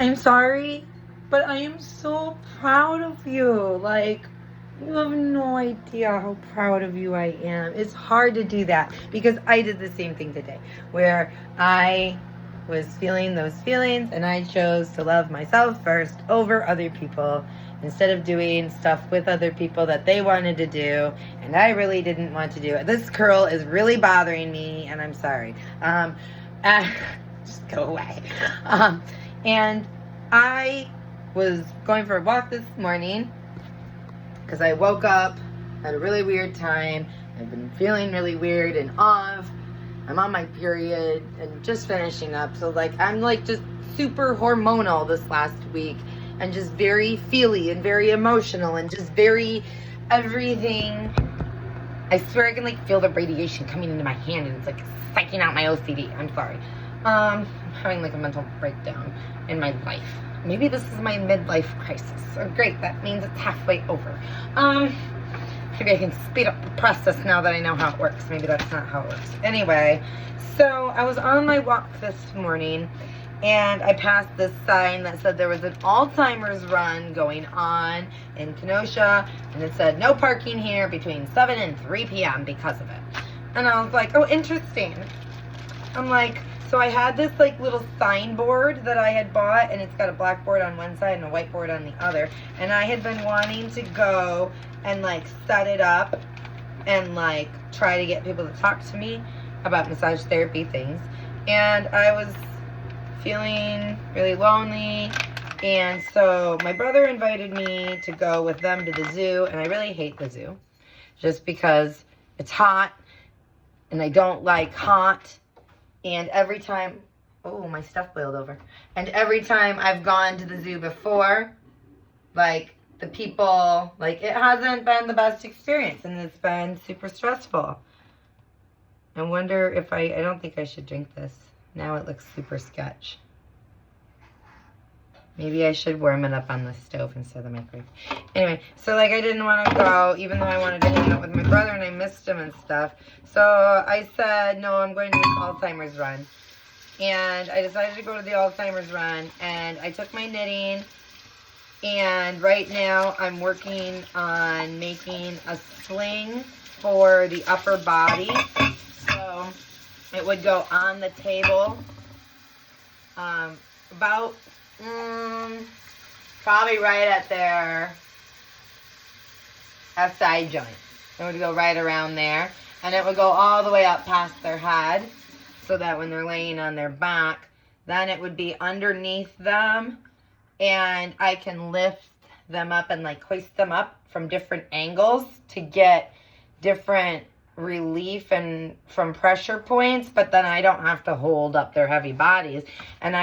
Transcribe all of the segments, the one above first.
I'm sorry, but I am so proud of you. Like, you have no idea how proud of you I am. It's hard to do that because I did the same thing today where I was feeling those feelings and I chose to love myself first over other people instead of doing stuff with other people that they wanted to do and I really didn't want to do it. This curl is really bothering me and I'm sorry. Uh, just go away. And I was going for a walk this morning because I woke up at a really weird time. I've been feeling really weird and off. I'm on my period and just finishing up. So like I'm like just super hormonal this last week and just very feely and very emotional and just very everything. I swear I can like feel the radiation coming into my hand and it's like psyching out my OCD. I'm sorry. I'm having like a mental breakdown in my life. Maybe this is my midlife crisis. Oh, great, that means it's halfway over. Maybe I can speed up the process now that I know how it works. Maybe that's not how it works. Anyway, so I was on my walk this morning and I passed this sign that said there was an Alzheimer's run going on in Kenosha and it said no parking here between 7 and 3 p.m. because of it. And I was like, oh, interesting. I'm like, so I had this like little signboard that I had bought and it's got a blackboard on one side and a whiteboard on the other. And I had been wanting to go and like set it up and like try to get people to talk to me about massage therapy things. And I was feeling really lonely. And so my brother invited me to go with them to the zoo. And I really hate the zoo just because it's hot and I don't like hot. And every time, oh, my stuff boiled over. And every time I've gone to the zoo before, like, the people, like, it hasn't been the best experience. And it's been super stressful. I wonder if I don't think I should drink this. Now it looks super sketch. Maybe I should warm it up on the stove instead of the microwave. Anyway, so like I didn't want to go, even though I wanted to hang out with my brother and I missed him and stuff. So I said, no, I'm going to this Alzheimer's run. And I decided to go to the Alzheimer's run. And I took my knitting. And right now I'm working on making a sling for the upper body. So it would go on the table. About... probably right at their SI joint. It would go right around there. And it would go all the way up past their head. So that when they're laying on their back, then it would be underneath them. And I can lift them up and like hoist them up from different angles to get different relief and from pressure points, but then I don't have to hold up their heavy bodies, and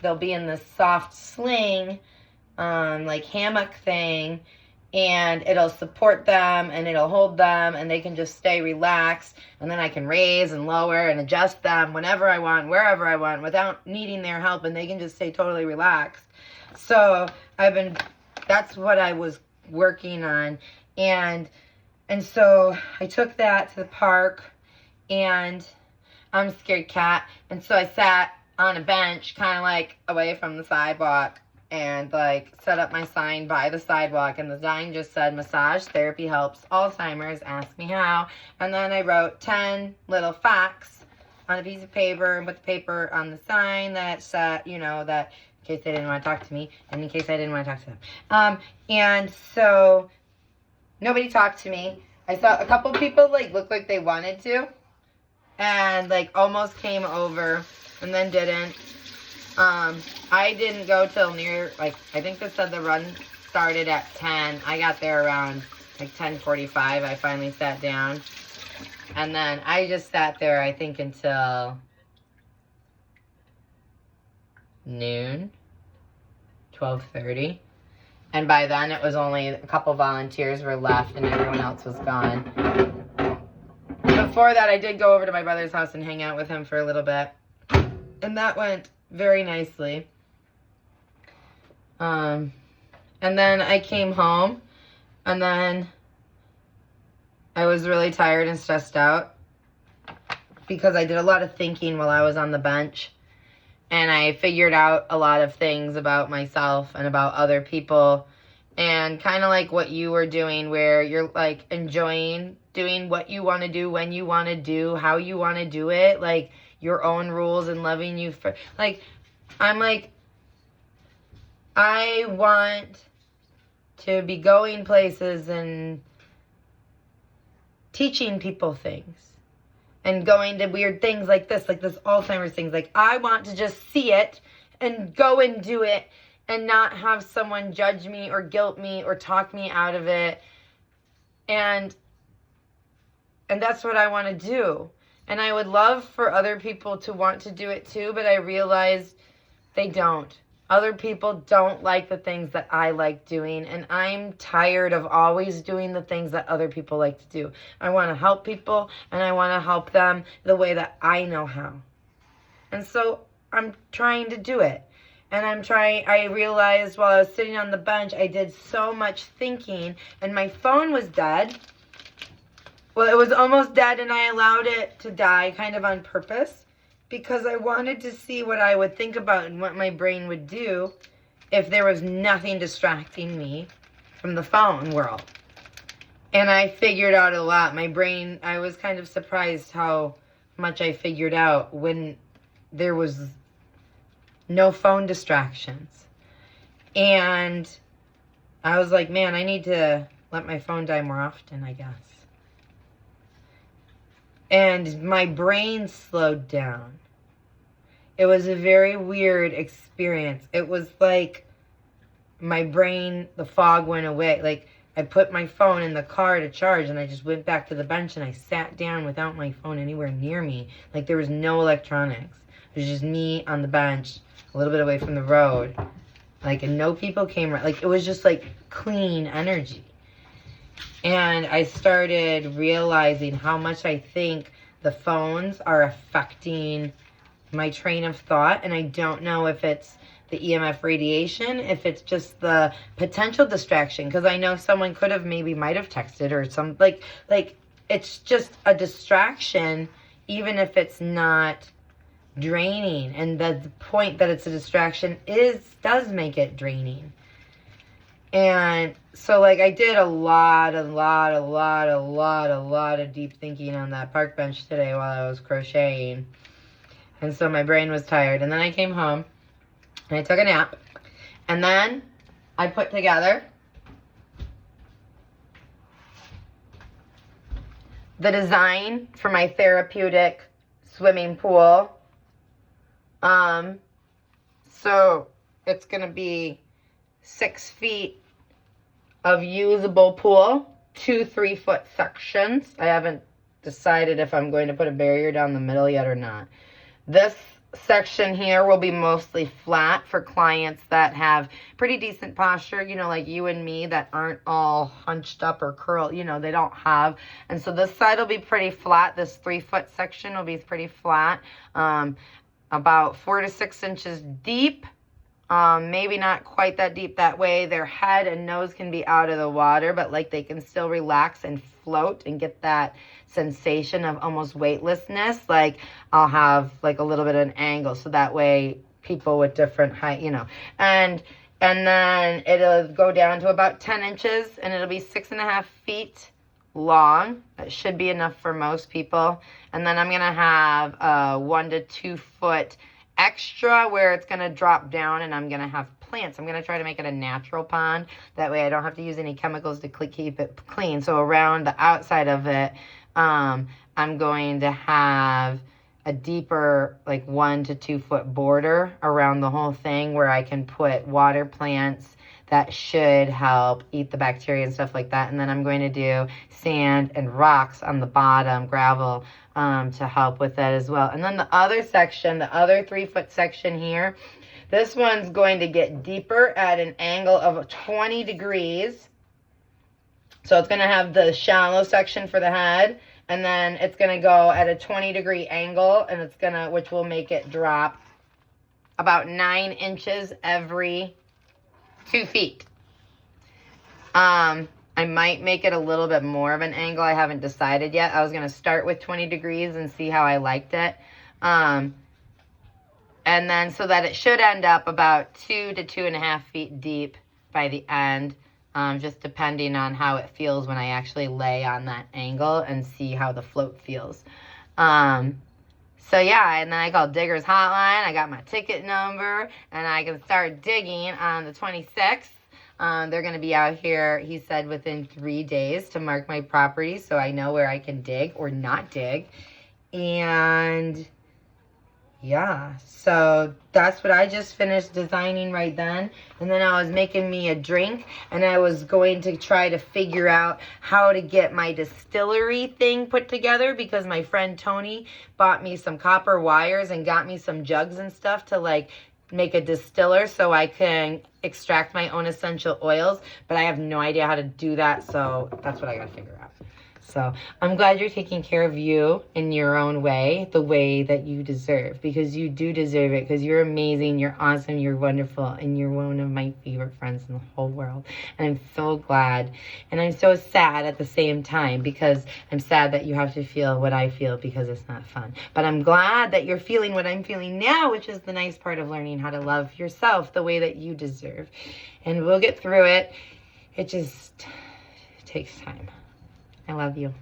they'll be in this soft sling, like hammock thing, and it'll support them and it'll hold them and they can just stay relaxed, and then I can raise and lower and adjust them whenever I want, wherever I want, without needing their help, and they can just stay totally relaxed. So that's what I was working on. And so I took that to the park, and I'm a scared cat. And so I sat on a bench, kind of like away from the sidewalk, and like set up my sign by the sidewalk. And the sign just said, massage therapy helps Alzheimer's, ask me how. And then I wrote 10 little facts on a piece of paper and put the paper on the sign that said, that in case they didn't want to talk to me and in case I didn't want to talk to them. And so... nobody talked to me. I saw a couple people like look like they wanted to and like almost came over and then didn't. I didn't go till near, like, I think they said the run started at 10. I got there around like 10:45. I finally sat down. And then I just sat there, I think, until noon, 12:30. And by then, it was only a couple volunteers were left and everyone else was gone. Before that, I did go over to my brother's house and hang out with him for a little bit. And that went very nicely. And then I came home. And then I was really tired and stressed out because I did a lot of thinking while I was on the bench. and I figured out a lot of things about myself and about other people, and kind of like what you were doing, where you're like enjoying doing what you want to do, when you want to do, how you want to do it, like your own rules, and loving you for, like, I'm like, I want to be going places and teaching people things and going to weird things like this Alzheimer's things. Like, I want to just see it and go and do it and not have someone judge me or guilt me or talk me out of it. And that's what I want to do. And I would love for other people to want to do it too, but I realized they don't. Other people don't like the things that I like doing, and I'm tired of always doing the things that other people like to do. I want to help people, and I want to help them the way that I know how. And so I'm trying to do it. And I realized while I was sitting on the bench, I did so much thinking, and my phone was dead. Well, it was almost dead, and I allowed it to die kind of on purpose, because I wanted to see what I would think about and what my brain would do if there was nothing distracting me from the phone world. And I figured out a lot. My brain, I was kind of surprised how much I figured out when there was no phone distractions. And I was like, man, I need to let my phone die more often, I guess. And my brain slowed down. It was a very weird experience. It was like my brain, the fog went away. Like, I put my phone in the car to charge, and I just went back to the bench, and I sat down without my phone anywhere near me. Like, there was no electronics. It was just me on the bench, a little bit away from the road. Like, and no people came around. Like, it was just like clean energy. And I started realizing how much I think the phones are affecting my train of thought. And I don't know if it's the EMF radiation, if it's just the potential distraction. Because I know someone might have texted or some, like it's just a distraction, even if it's not draining. And the point that it's a distraction does make it draining. And so, like, I did a lot of deep thinking on that park bench today while I was crocheting. And so my brain was tired. And then I came home and I took a nap. And then I put together the design for my therapeutic swimming pool. So it's going to be 6 feet of usable pool, 2 3-foot sections. I haven't decided if I'm going to put a barrier down the middle yet or not. This section here will be mostly flat for clients that have pretty decent posture, you know, like you and me, that aren't all hunched up or curled, you know, they don't have. And so this side will be pretty flat. This 3-foot section will be pretty flat, about 4 to 6 inches deep. Maybe not quite that deep. That way their head and nose can be out of the water, but like they can still relax and float and get that sensation of almost weightlessness. Like, I'll have like a little bit of an angle, so that way people with different height, you know, and then it'll go down to about 10 inches and it'll be 6.5 feet long. That should be enough for most people. And then I'm gonna have a 1 to 2 foot extra where it's going to drop down, and I'm going to have plants. I'm going to try to make it a natural pond. That way I don't have to use any chemicals to keep it clean. So around the outside of it, I'm going to have a deeper, like 1 to 2 foot border around the whole thing where I can put water plants that should help eat the bacteria and stuff like that. And then I'm going to do sand and rocks on the bottom, gravel, to help with that as well. And then the other section, the other 3-foot section here, this one's going to get deeper at an angle of 20 degrees. So it's going to have the shallow section for the head, and then it's going to go at a 20-degree angle, and it's going to, which will make it drop about 9 inches every 2 feet. I might make it a little bit more of an angle. I haven't decided yet. I was going to start with 20 degrees and see how I liked it. And And then so that it should end up about 2 to 2.5 feet deep by the end, just depending on how it feels when I actually lay on that angle and see how the float feels. So yeah, and then I called Digger's Hotline. I got my ticket number, and I can start digging on the 26th. They're going to be out here, he said, within 3 days to mark my property so I know where I can dig or not dig. And yeah, so that's what I just finished designing right then. And then I was making me a drink, and I was going to try to figure out how to get my distillery thing put together, because my friend Tony bought me some copper wires and got me some jugs and stuff to like make a distiller so I can extract my own essential oils, but I have no idea how to do that, so that's what I gotta figure out. So I'm glad you're taking care of you in your own way, the way that you deserve, because you do deserve it, because you're amazing, you're awesome, you're wonderful, and you're one of my favorite friends in the whole world. And I'm so glad, and I'm so sad at the same time, because I'm sad that you have to feel what I feel, because it's not fun. But I'm glad that you're feeling what I'm feeling now, which is the nice part of learning how to love yourself the way that you deserve. And we'll get through it. It just takes time. I love you.